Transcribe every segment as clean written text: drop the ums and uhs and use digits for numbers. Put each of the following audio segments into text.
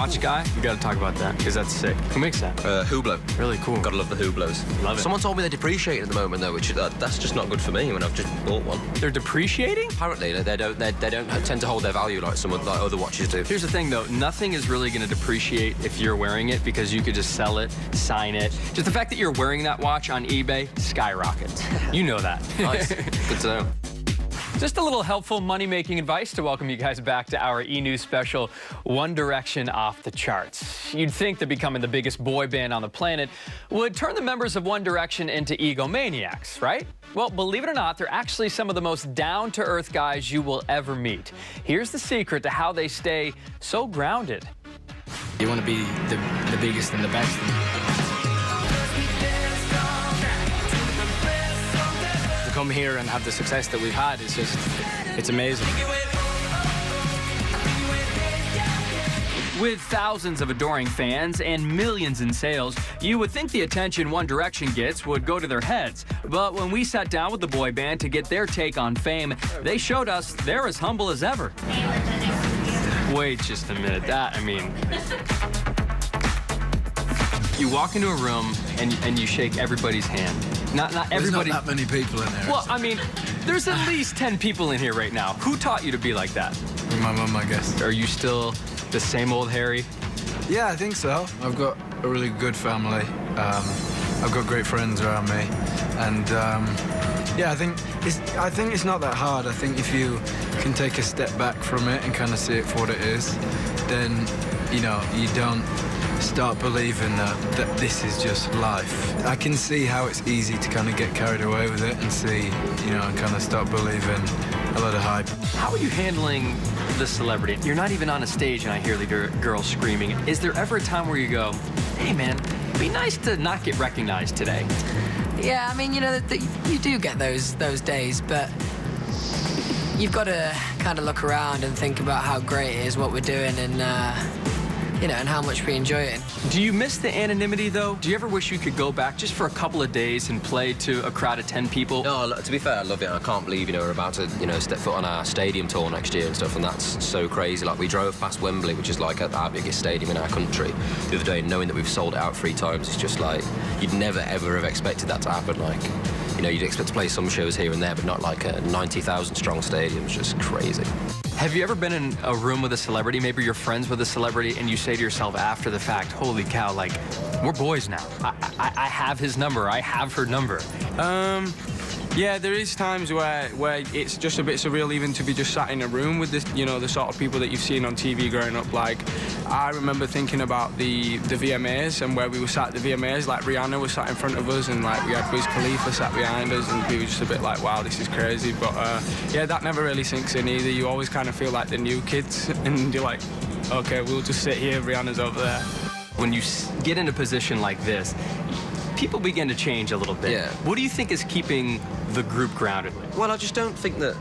watch guy, we gotta talk about that, because that's sick. Who makes that? Hublot. Really cool. Gotta love the Hublots. Love it. Someone told me they're depreciating at the moment, though, which that's just not good for me when I've just bought one. They're depreciating? Apparently, they don't tend to hold their value like some like other watches do. Here's the thing, though. Nothing is really going to depreciate if you're wearing it, because you could just sell it, sign it. Just the fact that you're wearing that watch on eBay skyrockets. You know that. Nice. Good to know. Just a little helpful money-making advice to welcome you guys back to our E-News special, One Direction Off the Charts. You'd think that becoming the biggest boy band on the planet would turn the members of One Direction into egomaniacs, right? Well, believe it or not, they're actually some of the most down-to-earth guys you will ever meet. Here's the secret to how they stay so grounded. You want to be the biggest and the best. To come here and have the success that we've had, it's amazing. With thousands of adoring fans and millions in sales, you would think the attention One Direction gets would go to their heads. But when we sat down with the boy band to get their take on fame, they showed us they're as humble as ever. Wait just a minute. You walk into a room and you shake everybody's hand. Not everybody. There's not that many people in there. Well, there's at least 10 people in here right now. Who taught you to be like that? My mum, I guess. Are you still the same old Harry? Yeah, I think so. I've got a really good family. I've got great friends around me, and yeah, I think it's not that hard. I think if you can take a step back from it and kind of see it for what it is, then you don't start believing that this is just life. I can see how it's easy to kind of get carried away with it and see, and kind of start believing a lot of hype. How are you handling the celebrity? You're not even on a stage and I hear the girl screaming. Is there ever a time where you go, hey man, it'd be nice to not get recognized today? Yeah, you do get those days, but you've got to kind of look around and think about how great it is what we're doing, and and how much we enjoy it. Do you miss the anonymity, though? Do you ever wish you could go back just for a couple of days and play to a crowd of 10 people? No, to be fair, I love it. I can't believe, we're about to, step foot on our stadium tour next year and stuff, and that's so crazy. Like, we drove past Wembley, which is like our biggest stadium in our country, the other day, knowing that we've sold it out 3 times. It's just like, you'd never, ever have expected that to happen. Like, you'd expect to play some shows here and there, but not like a 90,000 strong stadium. It's just crazy. Have you ever been in a room with a celebrity, maybe you're friends with a celebrity, and you say to yourself after the fact, holy cow, like, we're boys now. I have his number, I have her number. Yeah, there is times where it's just a bit surreal even to be just sat in a room with this, the sort of people that you've seen on TV growing up. Like, I remember thinking about the VMAs and where we were sat at the VMAs, like Rihanna was sat in front of us and like we had Wiz Khalifa sat behind us, and we were just a bit like, wow, this is crazy. But yeah, that never really sinks in either. You always kind of feel like the new kids and you're like, okay, we'll just sit here, Rihanna's over there. When you get in a position like this, people begin to change a little bit. Yeah. What do you think is keeping the group grounded? Well, I just don't think that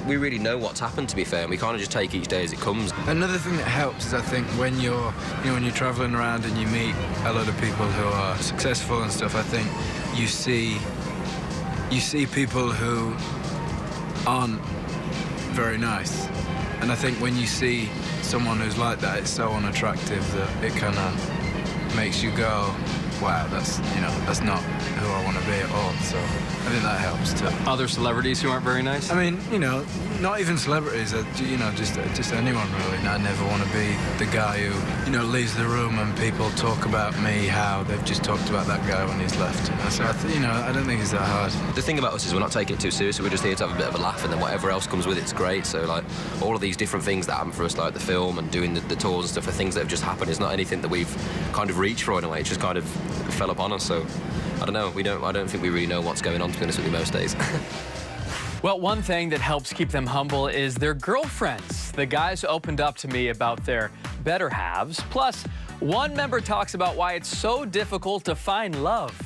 we really know what's happened, to be fair, and we kind of just take each day as it comes. Another thing that helps is I think when you're traveling around and you meet a lot of people who are successful and stuff, I think you see people who aren't very nice. And I think when you see someone who's like that, it's so unattractive that it kind of makes you go, wow, that's not who I want to be at all. So I think that helps too. Other celebrities who aren't very nice? Not even celebrities, just anyone really. I never want to be the guy who, leaves the room and people talk about me, how they've just talked about that guy when he's left. So I don't think it's that hard. The thing about us is we're not taking it too seriously. We're just here to have a bit of a laugh, and then whatever else comes with it's great. So like all of these different things that happen for us, like the film and doing the tours and stuff, are things that have just happened. It's not anything that we've kind of reached for in a way. It just kind of fell upon us. So I don't know. I don't think we really know what's going on, to be honest with you, most days. Well, one thing that helps keep them humble is their girlfriends. The guys opened up to me about their better halves. Plus, one member talks about why it's so difficult to find love.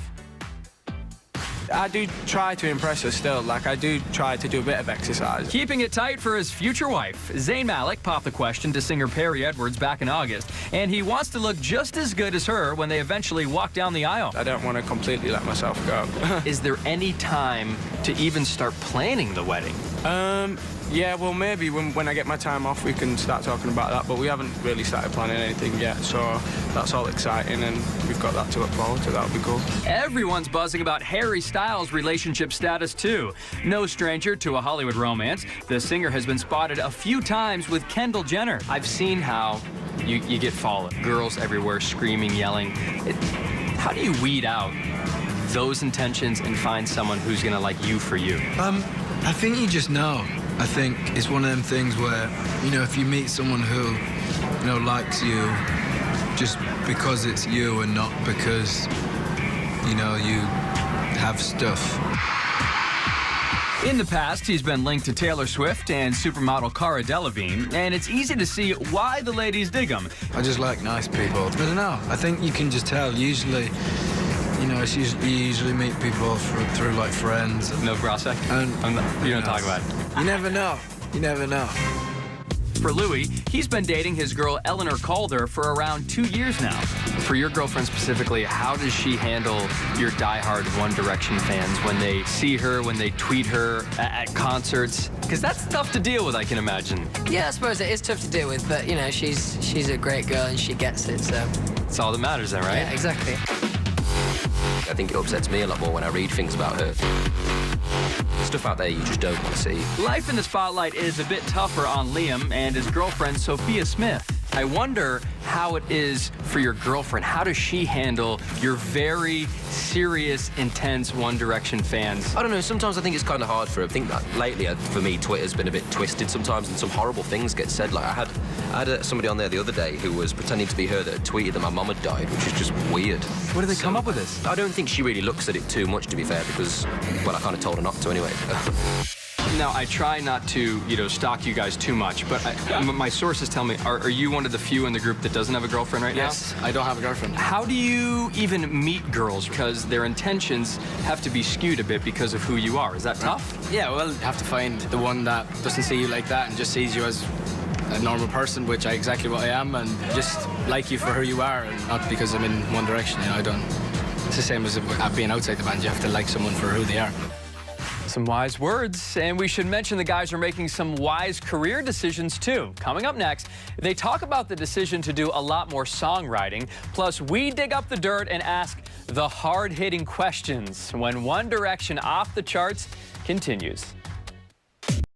I do try to impress her still. Like, I do try to do a bit of exercise. Keeping it tight for his future wife. Zayn Malik popped the question to singer Perry Edwards back in August, and he wants to look just as good as her when they eventually walk down the aisle. I don't want to completely let myself go. Is there any time to even start planning the wedding? Yeah, well, maybe when I get my time off, we can start talking about that, but we haven't really started planning anything yet, so that's all exciting, and we've got that to look forward to. That'll be cool. Everyone's buzzing about Harry Styles' relationship status, too. No stranger to a Hollywood romance, the singer has been spotted a few times with Kendall Jenner. I've seen how you get followed. Girls everywhere screaming, yelling. How do you weed out those intentions and find someone who's gonna like you for you? I think you just know. I think it's one of them things where, you know, if you meet someone who, you know, likes you just because it's you and not because, you know, you have stuff. In the past, he's been linked to Taylor Swift and supermodel Cara Delevingne, and it's easy to see why the ladies dig him. I just like nice people. I don't know. I think you can just tell. Usually, you know, you usually meet people through like friends. No Brasek? You don't talk about it. You never know. You never know. For Louis, he's been dating his girl Eleanor Calder for around 2 years now. For your girlfriend specifically, how does she handle your diehard One Direction fans when they see her, when they tweet her at concerts? Because that's tough to deal with, I can imagine. Yeah, I suppose it is tough to deal with, but, you know, she's a great girl and she gets it, so... That's all that matters then, right? Yeah, exactly. I think it upsets me a lot more when I read things about her. Stuff out there you just don't want to see. Life in the spotlight is a bit tougher on Liam and his girlfriend, Sophia Smith. I wonder how it is for your girlfriend. How does she handle your very serious, intense One Direction fans? I don't know, sometimes I think it's kind of hard for her. I think that lately, for me, Twitter's been a bit twisted sometimes and some horrible things get said. Like, I had somebody on there the other day who was pretending to be her that had tweeted that my mum had died, which is just weird. Where do they come up with this? I don't think she really looks at it too much, to be fair, because, well, I kind of told her not to anyway. Now, I try not to, you know, stalk you guys too much, but my sources tell me, are you one of the few in the group that doesn't have a girlfriend right now? Yes, I don't have a girlfriend. How do you even meet girls? Because their intentions have to be skewed a bit because of who you are. Is that tough? Yeah, well, you have to find the one that doesn't see you like that and just sees you as a normal person, which I exactly what I am, and just like you for who you are, and not because I'm in One Direction. You know, I don't. It's the same as being outside the band. You have to like someone for who they are. Some wise words, and we should mention the guys are making some wise career decisions too. Coming up next, they talk about the decision to do a lot more songwriting, plus we dig up the dirt and ask the hard-hitting questions when One Direction Off the Charts continues.